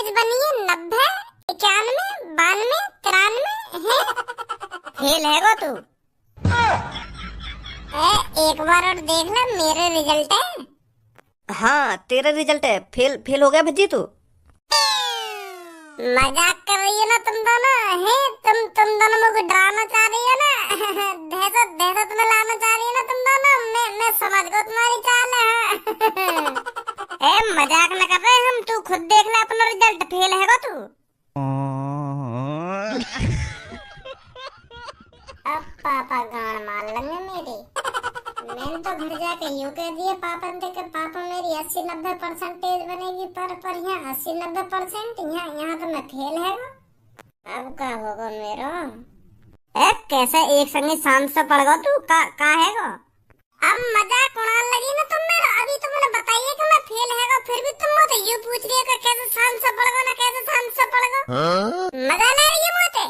Percentage बनी है 90, 91, 92, 93 है। फेल है वो तू। एक बार और देख ले, मेरे रिजल्ट है। हाँ तेरा रिजल्ट है। फेल फेल हो गया भज्जी तू। मजाक कर रही है ना तुम दोनों? है तुम दोनों मुझे डराना चाह रही है ना? दहशत में लाना चाह रही है ना तुम दोनों? मैं समझ गई तुम्हारी चाल है। मजाक न कर रहे हम, तू खुद देख ले अपना रिजल्ट। फेल है तू। अब पापा गान मार लेंगे मेरी। मैंने तो घर जाके यूं कह दिया पापा ने कि पापा मेरी 80-90 परसेंटेज बनेगी, पर यहाँ 80-90%, यहाँ तो मैं फेल है। अब क्या होगा मेरा? कैसे एक संगे शांत से पढ़ गो तू? का है गो? अब मजाक उड़ाने लगी ना तुम मेरा। अभी तो मैंने बताइए कि मैं फेल है, फिर भी तुम मुझे यूं पूछ रही हो कि कैसे शांत से पढ़ गो ना, कैसे शांत से पढ़ गो? मजा ले रही है मुझे?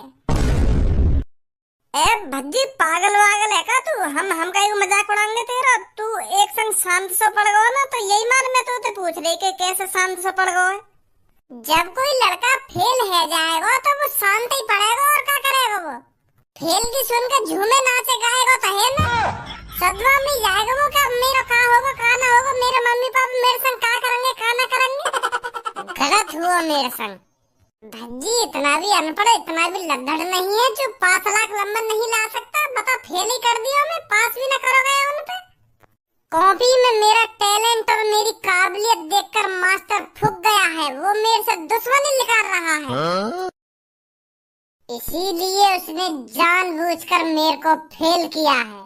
भज्जी पागल वागल है का तू? हम कहीं मजाक उड़ाएंगे तेरा? तू एक संग शांत से पढ़ गो ना, तो यही मान मैं तो पूछ रही कि कैसे शांत से पढ़ गो है। जब कोई लड़का फेल है जाएगा तो वो शांत ही पढ़ेगा, और क्या करेगा वो? फेल की सुनकर झूमे नाचे गाएगा तो है ना? सदमा में जाएगा वो। क्या मेरा का होगा का ना होगा? मेरे मम्मी पापा मेरे संग का करेंगे का ना करेंगे? गलत हुआ मेरे संग। भज्जी इतना भी अनपढ़, इतना भी लद्दड़ नहीं है जो 5 लाख नंबर नहीं ला सकता। बता फेल ही कर दिया, मैं पास भी ना करोगे उन पे। कॉपी में मेरा टैलेंट और मेरी काबिलियत देखकर मास्टर फूक गया है। वो मेरे से दुश्मनी निकाल रहा है। इसीलिए उसने जानबूझकर मेरे को फेल किया है।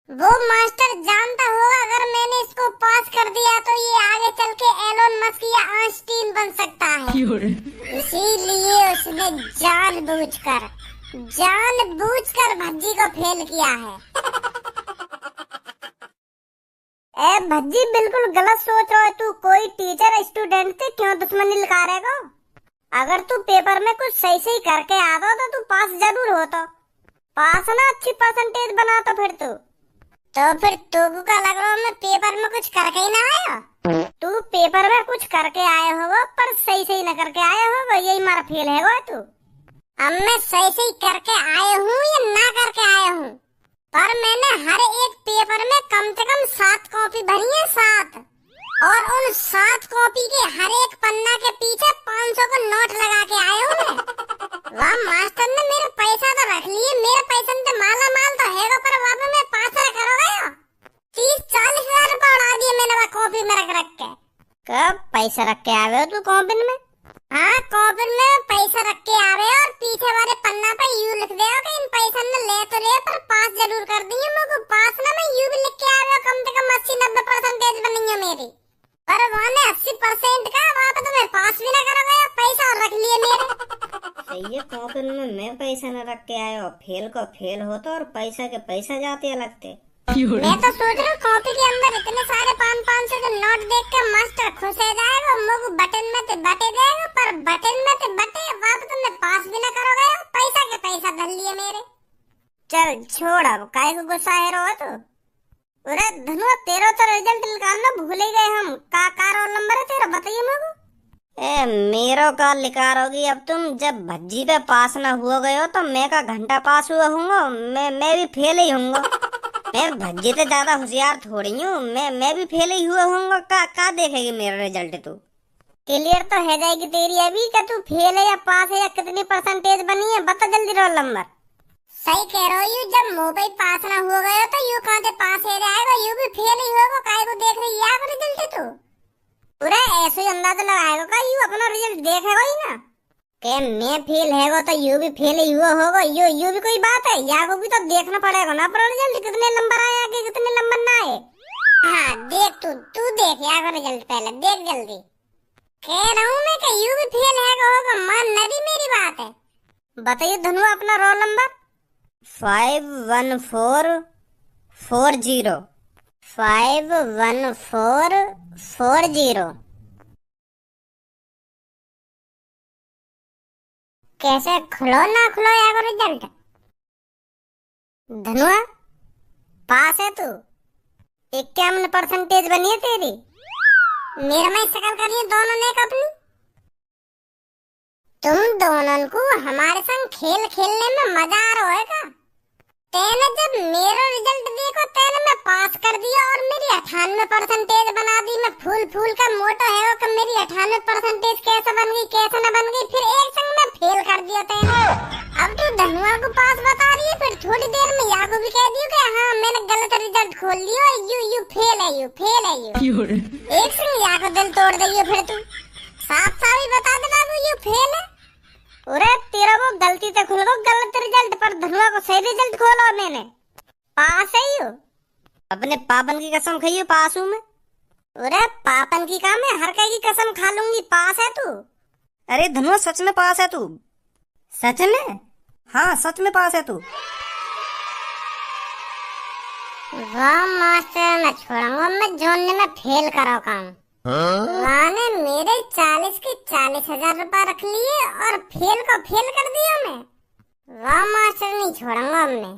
वो मास्टर जानता होगा अगर मैंने इसको पास कर दिया तो ये आगे चल के एलोन मस्क या आइंस्टीन बन सकता है। इसीलिए उसने जानबूझकर भज्जी को फेल किया है। भज्जी बिल्कुल गलत सोच रहा है तू। कोई टीचर स्टूडेंट से क्यों दुश्मनी लगा रहेगा? अगर तू पेपर में कुछ सही करके आता तो तू पास जरूर होता। पास ना अच्छी परसेंटेज बना तो फिर तू का लग रहा है मैं पेपर में कुछ करके ही ना आया। तू पेपर में कुछ करके आया होगा पर सही न करके आया होगा, यही मारा फेल है वो तू। अब मैं सही करके आया हूँ या ना करके आया हूँ, पर मैंने हर एक पेपर में कम से कम 7 कॉपी भरी है, 7। और उन 7 कॉपी के हर एक पन्ना के पीछे 500 का नोट लगा के आया हूँ मैं। वहाँ मास्टर ने मेरे पैसा तो रख लिए, मेरे पैसे तो माला माल तो है, पर वहाँ पे मैं पास ना करोगे। 30-40 हजार रुपए उड़ा दिए मैंने वहाँ कॉपी में रख के। कब पैसा रख के आ गए तू कॉपी में? हाँ कॉपी में पैसा रख के आ रहे और पीछे वाले पन्ना पे यू लिख दे कि इन पैसा ने ले तो ले पर पास जरूर कर दिए। मुझे पास ना मैं यू भी लिख के आ रहा, कम से कम 80-90 परसेंटेज बनी है मेरी। पर वहाँ ने 80% का, वहाँ पे तो मैं पास भी ना करोगे, पैसा और रख लिए मेरे। सही है, कॉपी में मैं पैसा न रख के आया, फेल को फेल होता और पैसा के पैसा जाते लगते। मैं तो सोच रहा हूँ कॉपी के अंदर इतने सारे 500 के नोट देख के मास्टर खुश हो जाएगा, मुझे बटन में तो बटे देगा, पर बटन में तो बटे वहाँ पे तुमने पास भी ना करोगे, पैसा के पैसा धर लिए मेरे। चल छोड़, अब काहे को गुस्सा है रहो तो। अरे धनुआ तेरा तो रिजल्ट निकालना भूल ही गए हम। का रोल नंबर है तेरा बताइए मुझे। मेरो का लिखा रहोगी अब तुम। जब भज्जी पे पास ना हुआ गए हो तो मैं का घंटा पास हुआ हूँ, मैं भी फेल ही हूँ। मैं भज्जी से ज्यादा होशियार थोड़ी हूँ, मैं भी फेल ही हुआ हूँ। का देखेगी मेरा रिजल्ट? तू क्लियर तो है जाएगी तेरी अभी क्या तू फेल है या पास है या कितनी परसेंटेज बनी है, बता जल्दी रोल नंबर। सही कह रहे हो, जब मुंह पे पास ना हो गए तो यू कहाँ से पास है जाएगा, यू भी फेल ही होगा। काय को देख रही है आप रिजल्ट? तू पूरा ऐसे ही अंदाजा लगाएगा का यू अपना रिजल्ट देखेगा ही ना कि मैं फेल है तो यू भी फेल ही हुआ होगा। यू भी कोई बात है, या को भी तो देखना पड़ेगा ना अपना रिजल्ट, कितने नंबर आए आगे कितने नंबर ना आए। हाँ देख तू देख या को रिजल्ट पहले देख जल्दी। कह रहा हूँ मैं कि यू भी फेल है होगा, मान नदी मेरी बात है। बताइए धनु अपना रोल नंबर। 51440 51440। कैसे खुलो ना खुलो यार रिजल्ट? धनुआ पास है तू, 51% बनी है तेरी। मेरा में शकल करिए दोनों ने अपनी। तुम दोनों को हमारे संग खेल खेलने में मजा आ रहा है का? तेने जब मेरा रिजल्ट देखो तेने मैं पास कर दिया और मेरी 98% बना दी। मैं फूल फूल का मोटा है कि मेरी 98% कैसे बन गई कैसे न बन गई, फिर एक संग में फेल कर दिया तेने। अब तू धनुआ को पास बता रही है, फिर थोड़ी देर में याको भी कह दियो कि हाँ मैंने गलत रिजल्ट खोल लिया, यू फेल है यू। एक संग याको दिल तोड़ दियो फिर तू। साफ साफ ही बता देना यू फेल है। अरे तेरा वो गलती से खुल गो गलत रिजल्ट, पर धनुआ को सही रिजल्ट खोला मैंने। पास है यू। अपने पापन की कसम खाइयो पास हूँ मैं। अरे पापन की काम है, हर कहीं की कसम खा लूंगी। पास है तू? अरे धनुआ सच में पास है तू। सच में? हाँ सच में पास है तू। वाह मास्टर, मैं छोड़ूंगा मैं जोड़ने में फेल करो काम। मैंने मेरे 40 के 40,000 रुपए रख लिए और फेल को फेल कर दिया मैं। वाह मास्टर, नहीं छोड़ूंगा हमने।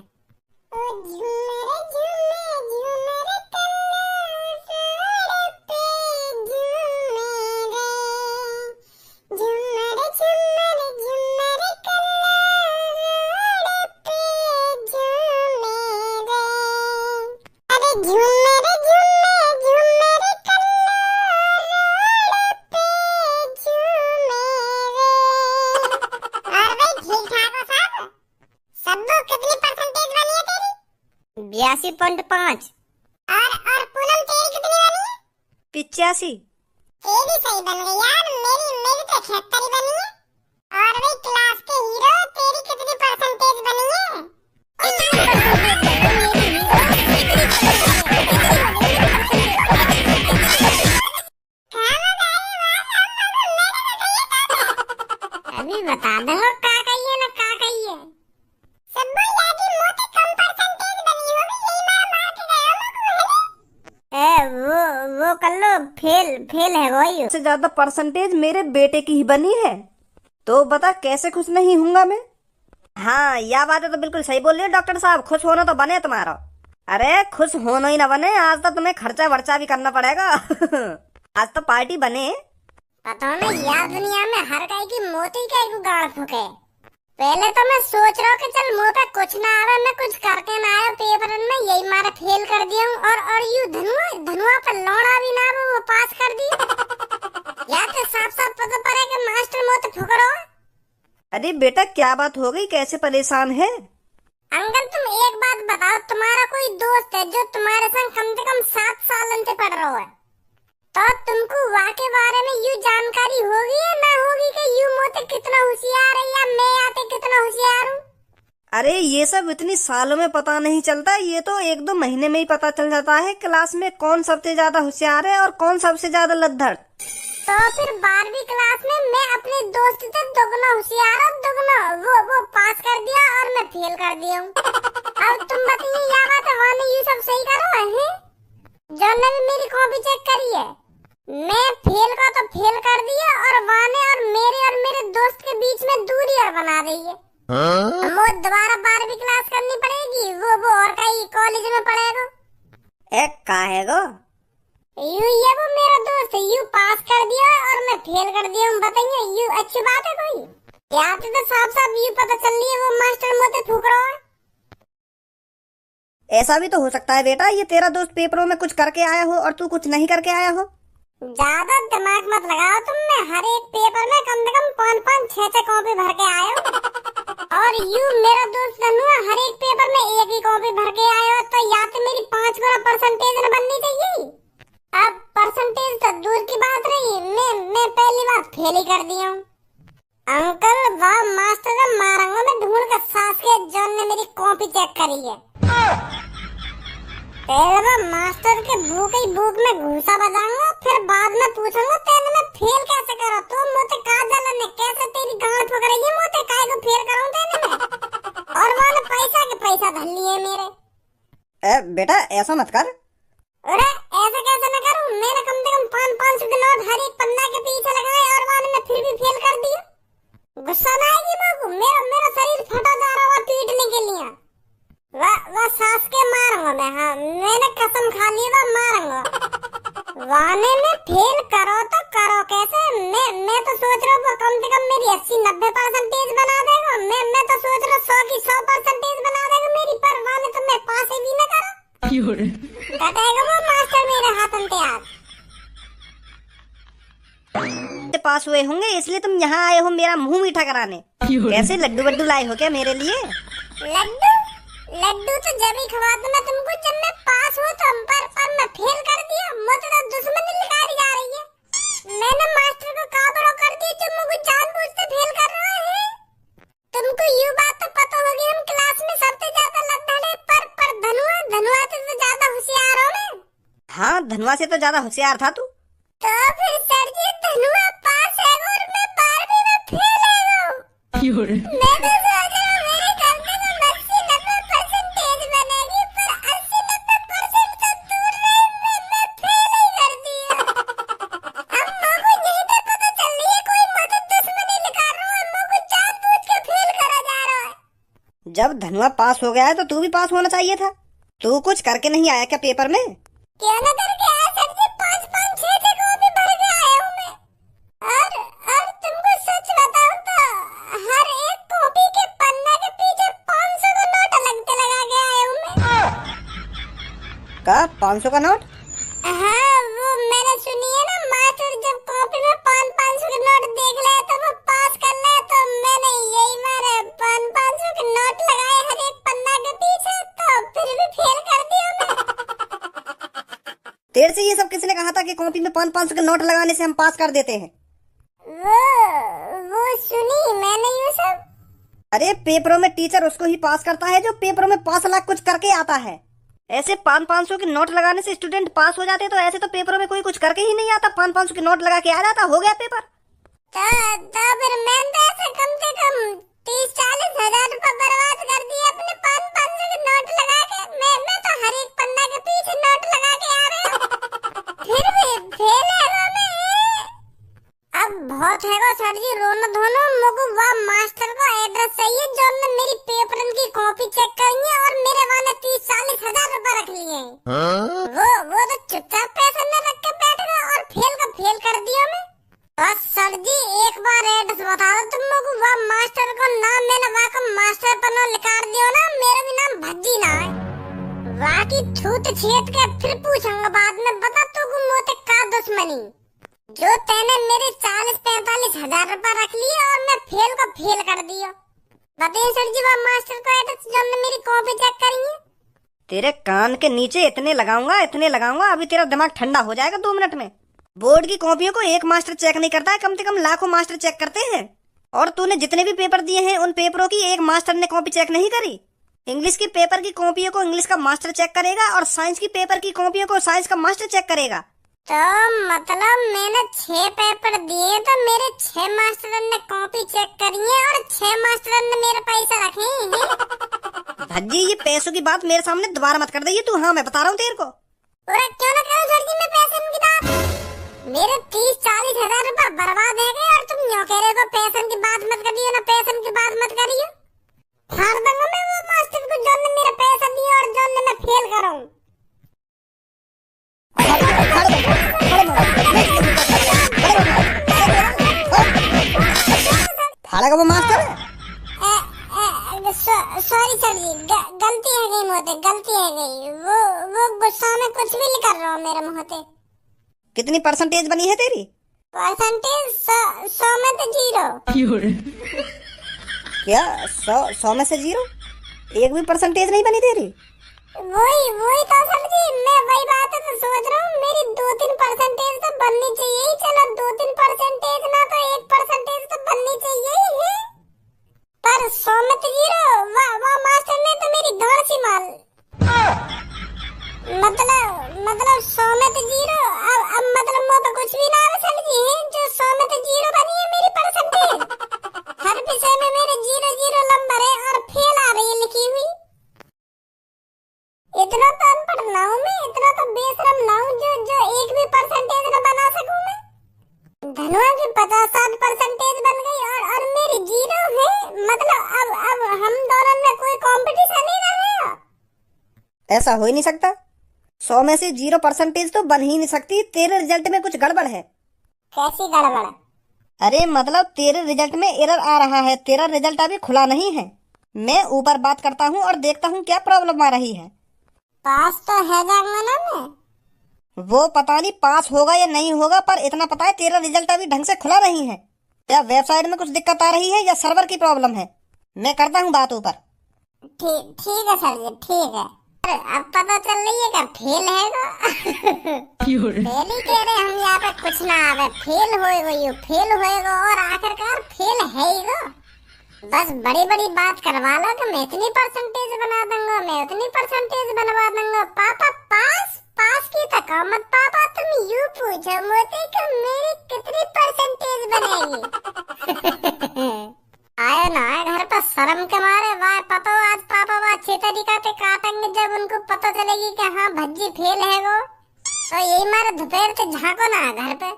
$82.5। और पूनम तेरी कितनी बनी है? 85। ये भी सही बन गई यार। मेरी तो 76 ही बनी है। और वही क्लास के हीरो तेरी कितनी परसेंटेज बनी है? अभी बता दो का कहिए ना का कहिए। सब बोल जाती मोटे कम परसेंटेज बनी होगी, यही मार मार के गया लोग। वो कर लो, फेल है वही। सबसे ज्यादा परसेंटेज मेरे बेटे की ही बनी है, तो बता कैसे खुश नहीं होऊंगा मैं। हाँ यह बात है तो बिल्कुल सही बोल रही है डॉक्टर साहब। खुश होना तो बने तुम्हारा। अरे खुश होना ही ना बने, आज तो तुम्हें खर्चा वर्चा भी करना पड़ेगा। आज तो पार्टी बने। पता नहीं यार, दुनिया में हर कहीं की मोती का एक गाड़ फूके। पहले तो मैं सोच रहा हूँ कि चल मुँह पे कुछ ना आवे, मैं कुछ करके ना आया पेपर में, यही मारा फेल कर दिया हूँ। और यू धनुआ पर लौड़ा भी ना वो पास कर दिया। या तो साफ साफ पता पड़े कि मास्टर मोते फुकरो। अरे बेटा क्या बात हो गई, कैसे परेशान है? अंकल तुम एक बात बताओ, तुम्हारा कोई दोस्त है जो तुम्हारे संग कम से कम 7 साल से पढ़ रहा है, तो तुमको वाके बारे में यू जानकारी होगी या ना होगी कि यू मोते कितना होशियार है या मैं आते कितना होशियार हूँ? अरे ये सब इतनी सालों में पता नहीं चलता, ये तो 1-2 महीने में ही पता चल जाता है क्लास में कौन सबसे ज्यादा होशियार है और कौन सबसे ज्यादा लद्दड़। तो फिर 12वीं क्लास में मैं अपने दोस्त से दोगुना होशियार और दोगुना वो पास कर दिया और मैं फेल कर दिया हूँ। अब तुम बताइए क्या बात है, वाने ये सब सही करो है? जौन ने मेरी कॉपी चेक करी है, मैं फेल का तो फेल कर दिया और वाने और मेरे दोस्त के बीच में दूरी और बना रही है। वो दोबारा 12वीं क्लास करनी पड़ेगी, वो और कहीं कॉलेज में पढ़ेगा। एक काहेगो ये वो मेरा दोस्त है, यू पास कर दिया और मैं फेल कर दिया हूँ। बताइए यू अच्छी बात है कोई? क्या तो साफ साफ यू पता चल रही है वो मास्टर मोते फूक रहा है। ऐसा भी तो हो सकता है बेटा, ये तेरा दोस्त पेपरों में कुछ करके आया हो और तू कुछ नहीं करके आया हो। ज्यादा दिमाग मत लगाओ तुम। मैं हर एक पेपर में कम से कम 5-5, 6-6 कॉपी भर के आया हूँ। और यू मेरा दोस्त धनुआ हर एक पेपर में एक ही कॉपी भर के आया हो, तो या तो मेरी 5 गुना परसेंटेज न बननी चाहिए। अब परसेंटेज तो दूर की बात रही, मैं पहली बार फेल ही कर दिया हूँ। अंकल वाह मास्टर ने मारूंगा मैं ढूंढ कर सास के जॉन ने मेरी कॉपी चेक करी है। पहले मास्टर के बुक में घूसा बजाऊंगा, फिर बाद में पूछूंगा तेने मैं फेल कैसे करा, तो मोते का जलन है कैसे तेरी गांठ पकड़ रही है, मोते काय को फेल कराऊं तेने मैं? और वाले पैसा के पैसा धर लिए मेरे। बेटा ऐसा मत कर। अरे ऐसा कैसे न करूं, मैंने कम से कम 500 के नोट हर एक पन्ना के पीछे लगाए और वाले में फिर भी फेल कर दिया। गुस्सा ना आएगी बाबू? मेरा शरीर फटा जा रहा है पीटने के लिए। वह सास के मारूंगा मैं। हाँ मैंने कसम खा ली, वह मारूंगा। वाने में फेल करो तो करो कैसे? मैं तो सोच रहा हूँ कम से कम मेरी मेरी 80-90% बना देगा। मैं तो सोच रहा 100 की 100% बना देगा मेरी, पर वाले तो मैं पास ही भी ना करा। कटेगा वो मास्टर मेरे हाथ में तैयार। पास हुए होंगे इसलिए तुम यहाँ आए हो मेरा मुंह मीठा कराने। कैसे लड्डू वड्डू लाए हो क्या मेरे लिए? लड्डू लड्डू तो जब ही खवा दूं मैं तुमको जब मैं पास हो तो, पर मैं फेल कर दिया। मुझे तो दुश्मनी लिखाई जा रही है। मैंने मास्टर को काबड़ो कर दिया जो मुझे जानबूझ फेल कर रहा है। तुमको ये बात तो पता होगी हम क्लास में सबसे ज्यादा लड्डू पर धनुआ से तो ज्यादा होशियार हो मैं। हाँ धनुआ से तो ज्यादा होशियार था तू। तो फिर सर जी धनुआ पास है और मैं 12वीं में फेल है। मैं तो सोच रहा हूँ मेरे करने में 80-90% बनेगी, पर 80-90% तो दूर रहे, मैं फेल ही कर दिया। अम्मा को यही तो पता चल रही है कोई मदद दुश्मनी लिखा रहा हूँ। अम्मा को जानबूझ के फेल करा जा रहा है। जब धनुआ पास हो गया है तो तू भी पास होना चाहिए था। तू कुछ करके नहीं आया क्या पेपर में? क्या ना करके आया सर जी? 5-5, 6 कॉपी भर के आया हूँ मैं। और तुमको सच बताऊं तो हर एक कॉपी के पन्ने के पीछे 500 का नोट लगते लगा के आया हूँ मैं। का 500 का नोट? हाँ वो मैंने सुनी है ना, मास्टर जब कॉपी में 500 के नोट देख ले तो वो पास कर ले, तो मैंने यही मारे 500 के नोट लगाए हर एक पन्ना के पीछे, तो फिर भी फेल कर दिया मैं। तेरे से ये सब किसने कहा था कि कॉपी में 500 के नोट लगाने से हम पास कर देते हैं? वो सुनी मैंने ये सब। अरे पेपरों में टीचर उसको ही पास करता है जो पेपरों में 5 लाख कुछ करके आता है। ऐसे 500 के नोट लगाने से स्टूडेंट पास हो जाते, तो ऐसे तो पेपरों में कोई कुछ करके ही नहीं आता। 500 के नोट लगा के आ जाता, हो गया पेपर। तो फिर मैंने तो ऐसे कम से कम 30-40 हजार रुपए बर्बाद कर दिए अपने 500 के नोट लगा के। मैं तो हर एक पन्ना के पीछे नोट लगा के आ रहा हूँ, फिर भी फेल है वो मैं। अब बहुत है सर जी रोना धोना। मुझे वह मास्टर का एड्रेस चाहिए जो ने मेरी पेपर की कॉपी चेक करी है और मेरे वाले 30-40 हजार रुपए रख लिए हैं। वो तो चुपचाप पैसे न रख के बैठ गया और फेल कर दिया मैं। बस सर जी एक बार एड्रेस बता दो तुम लोग, वह मास्टर को नाम मैंने वाकई मास्टर पर लिखा दियो ना, मेरा भी नाम भज्जी ना है। वाकी छूत छेद के फिर पूछूंगा बाद में, बता तू मोते का दुश्मनी जो तेने मेरे 40-45 हजार रुपए रख लिए और मैं फेल कर दिया। बताइए सर जी वह मास्टर को एड्रेस जो ने मेरी कॉपी चेक करी है। तेरे कान के नीचे इतने लगाऊंगा अभी तेरा दिमाग ठंडा हो जाएगा 2 मिनट में। बोर्ड की कॉपियों को एक मास्टर चेक नहीं करता है, कम से कम लाखों मास्टर चेक करते हैं। और तूने जितने भी पेपर दिए हैं उन पेपरों की एक मास्टर ने कॉपी चेक नहीं करी। इंग्लिश की पेपर की कॉपियों को इंग्लिश का मास्टर चेक करेगा और साइंस की पेपर की कॉपियों को साइंस का मास्टर चेक करेगा। तो मतलब मैंने 6 पेपर दिए तो मेरे 6 मास्टर ने कॉपी चेक करी है और 6 मास्टर ने मेरे पैसे रखे हैं। भज्जी ये पैसों की बात मेरे सामने दोबारा मत कर दे तू। हाँ मैं बता रहा हूँ तेरे को। पूरा क्यों ना करो सर जी मैं पैसे की बात। मेरे 30-40 हजार रुपए बर्बाद है गए और तुम यूं कह रहे हो पैसे की बात मत करियो ना, पैसे की बात मत करियो। फाड़ दूंगा मैं वो मास्टर को जो ने मेरे पैसे दिए और जो ने मैं फेल कराऊं। फाड़ा का वो मास्टर है। सॉरी सर जी गलती है गई मोते, गलती है गई। वो गुस्सा में कुछ भी नहीं कर रहा हूँ मेरे मुँहते। कितनी परसेंटेज बनी है तेरी? परसेंटेज 100 में तो 0। क्या 100 में से 0? एक भी परसेंटेज नहीं बनी तेरी? वही तो सर जी मैं वही बात तो सोच रहा हूँ, मेरी 2-3 परसेंटेज तो बननी चाहिए ही। चलो 2-3 परसेंटेज ना तो 1 परसेंटेज तो बननी चाहिए ही। पर 100 में तो 0। वाह मास्टर ने तो मेरी गाड़ सी मार। मतलब 100 में तो 0। अब मतलब मुझे कुछ भी ना सर जी जो 100 में तो 0 बनी है मेरी परसेंटेज। हर विषय में मेरे 0 नंबर है और फेल आ रही है लिखी हुई। इतना तो अनपढ़ ना हूँ मैं, इतना तो बेशरम ना हूँ जो 1 भी परसेंटेज न बना सकूं मैं। धनुआ की 50-60 परसेंटेज बन गई और मेरी 0 है। मतलब अब हम दोनों में कोई कंपटीशन नहीं रहा। ऐसा हो ही नहीं सकता। 100 में से 0 परसेंटेज तो बन ही नहीं सकती। तेरे रिजल्ट में कुछ गड़बड़ है। कैसी गड़बड़? अरे मतलब तेरे रिजल्ट में एरर आ रहा है, तेरा रिजल्ट अभी खुला नहीं है। मैं ऊपर बात करता हूँ और देखता हूँ क्या प्रॉब्लम आ रही है। पास तो है जांगमना में। वो पता नहीं पास होगा या नहीं होगा, पर इतना पता है तेरा रिजल्ट अभी ढंग से खुला नहीं है। या वेबसाइट में कुछ दिक्कत आ रही है या सर्वर की प्रॉब्लम है। मैं करता हूँ बात ऊपर। ठीक ठीक है सर जी, ठीक है। अरे अब पता चल रही है क्या फेल है फेल ही कह रहे हम यहाँ पे, कुछ ना आवे, फेल होएगा, ये फेल होएगा और आखिरकार फेल है ही गो। बस बड़ी बड़ी बात करवा लो कि मैं इतनी परसेंटेज बना दूंगा, मैं उतनी परसेंटेज बनवा दूंगा। पापा पास पास की तक मत पापा, तुम यूं पूछो मुझसे कि मेरी कितनी परसेंटेज बनेगी। आए ना घर पर शर्म के मारे वाह पापा, आज पापा वो अच्छे तरीका से काटेंगे जब उनको पता चलेगी कि हाँ भज्जी फेल है वो। तो यही मारे दोपहर से झांको ना घर पे।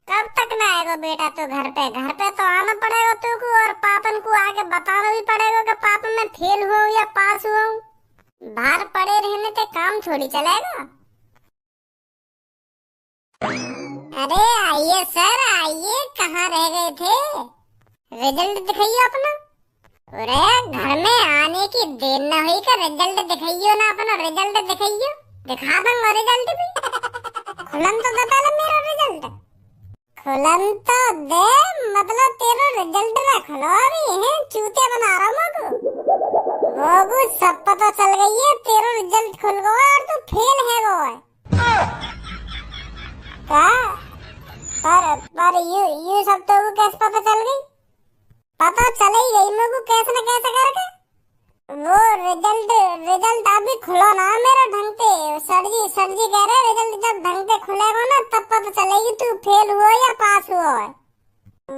कब तक ना आएगा बेटा तो घर पे? घर पे तो आना पड़ेगा तुमको, और पापन को आगे बताना भी पड़ेगा कि पापा मैं फेल हुआ या पास हुआ हूँ। बाहर पड़े रहने से काम थोड़ी चलेगा। अरे आइए सर आइए, कहाँ रह गए थे? रिजल्ट दिखाइए अपना। अरे घर में आने की देर न हुई का रिजल्ट दिखाइयो ना, अपना रिजल्ट दिखाइयो। दिखा दूंगा रिजल्ट भी। खुलन तो बता ले मेरा रिजल्ट। खुलन तो दे, मतलब तेरा रिजल्ट ना खुलो भी है, चूतिया बना रहा हूँ वो कुछ सब पता चल गई है, तेरा रिजल्ट खुल गया और तू फेल है वो है। पर यू सब तो कैसे पता चल गई? पता चल ही गई मेरे को कैसे न कैसे करके। वो रिजल्ट अभी खुला ना मेरा ढंग से। सर जी कह रहे रिजल्ट जब ढंग से खुलेगा ना तब पता चलेगी तू फेल हुआ या पास हुआ है।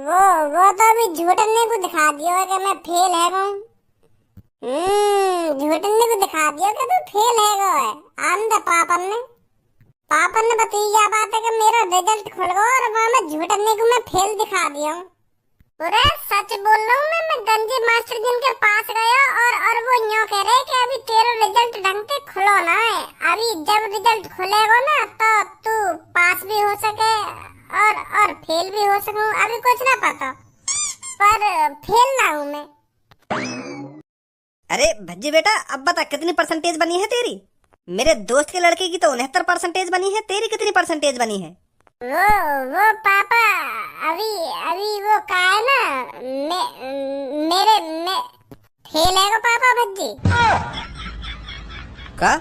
वो तो अभी झूठने को दिखा दिया है कि मैं फेल है गो। झूठने को दिखा दिया कि तू फेल है गो है। आंदा पापन ने बताई बात है कि मेरा रिजल्ट खुल गया और वहाँ मैं झूठने को मैं फेल दिखा दिया हूँ। पूरा सच बोल रहा हूँ मैं गंजी मास्टर जी के पास गया और वो यूँ कह रहे कि अभी तेरा रिजल्ट ढंग से खुलो ना है। अभी जब रिजल्ट खुलेगा ना तो तू पास भी हो सके और फेल भी हो सकूं। अभी कुछ ना पता, पर फेल ना हूँ मैं। अरे भज्जी बेटा अब बता कितनी परसेंटेज बनी है तेरी? मेरे दोस्त के लड़के की तो 69% बनी है, तेरी कितनी परसेंटेज बनी है? वो पापा अभी वो का है ना, मेरे फेल है वो पापा भज्जी का।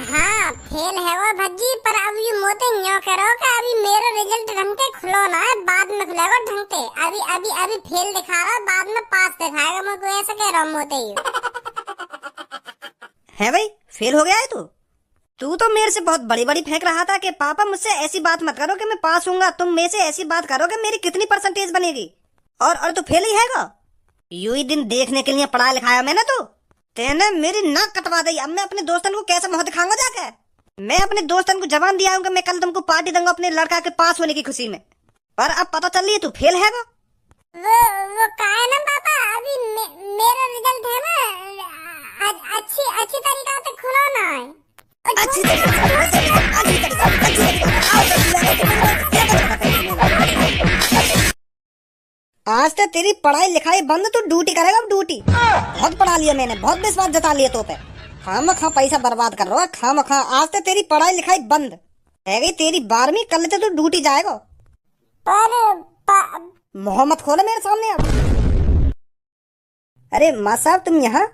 हाँ फेल है वो भज्जी, पर अभी मोते न्यो करो कि अभी मेरा रिजल्ट ढंग से खुलो ना है, बाद में खुलेगा ढंग से। अभी फेल दिखा रहा, बाद में पास दिखाएगा। मैं को ऐसा कह रहा हूँ मोते ही है भाई, फेल हो गया है तू तो मेरे से बहुत बड़ी बड़ी फेंक रहा था कि पापा मुझसे ऐसी बात मत करो कि मैं पास हूँगा, तुम मेरे से ऐसी बात करो कि मेरी कितनी परसेंटेज बनेगी। और तू फेल ही हैगा। यूं ही दिन देखने के लिए पढ़ाया लिखाया मैंने तो। तेने मेरी नाक कटवा दी। अब मैं अपने दोस्तन को कैसे मुंह दिखाऊंगा जाके? मैं अपने दोस्तन को जवान दिया हूँ कि मैं कल तुमको पार्टी दूंगा अपने लड़का के पास होने की खुशी में, पर अब पता चल रही है तू फेल हैगा। वो का है ना पापा, अभी मेरा रिजल्ट है ना अच्छी तरीका से खुलो ना है। आज तो तेरी पढ़ाई लिखाई बंद, तू ड्यूटी करेगा अब ड्यूटी। बहुत पढ़ा लिया मैंने, बहुत विश्वास जता लिया तो पे। खामखा पैसा बर्बाद कर रहा है खामखा। आज तो तेरी पढ़ाई लिखाई बंद है गई, तेरी 12वीं कल से तू ड्यूटी जाएगा। मोहम्मद खोले मेरे सामने अब। अरे माँ साहब तुम यहाँ?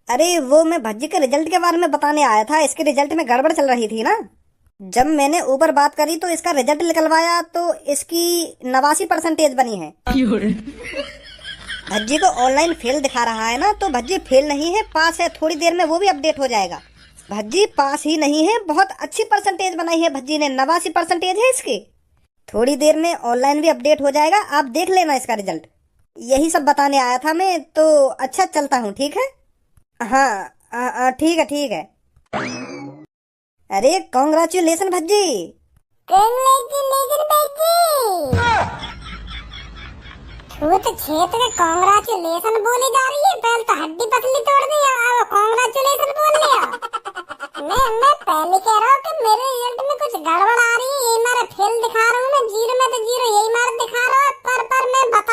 अरे वो मैं भज्जी के रिजल्ट के बारे में बताने आया था। इसके रिजल्ट में गड़बड़ चल रही थी ना। जब मैंने ऊपर बात करी तो इसका रिजल्ट निकलवाया तो इसकी 89% बनी है। भज्जी को ऑनलाइन फेल दिखा रहा है ना, तो भज्जी फेल नहीं है, पास है। थोड़ी देर में वो भी अपडेट हो जाएगा। भज्जी पास ही नहीं है, बहुत अच्छी परसेंटेज बनाई है भज्जी ने, 89% है इसकी। थोड़ी देर में ऑनलाइन भी अपडेट हो जाएगा, आप देख लेना इसका रिजल्ट। यही सब बताने आया था मैं तो। अच्छा चलता हूँ, ठीक है? हाँ ठीक है। अरे कांग्रेचुलेशन भज्जी। कांग्रेचुलेशन भज्जी। छूत छेत में कांग्रेचुलेशन बोली जा रही है। पहले तो हड्डी पसली तोड़ दी, अब कांग्रेचुलेशन बोल लिया। मैं पहले कह रहा हूँ कि मेरे रिजल्ट में कुछ गड़बड़ आ रही है, ये मेरा फेल दिखा रहा हूँ मैं, जीरो में तो जीरो यही मार्क दिखा रहा है, पर मैं बता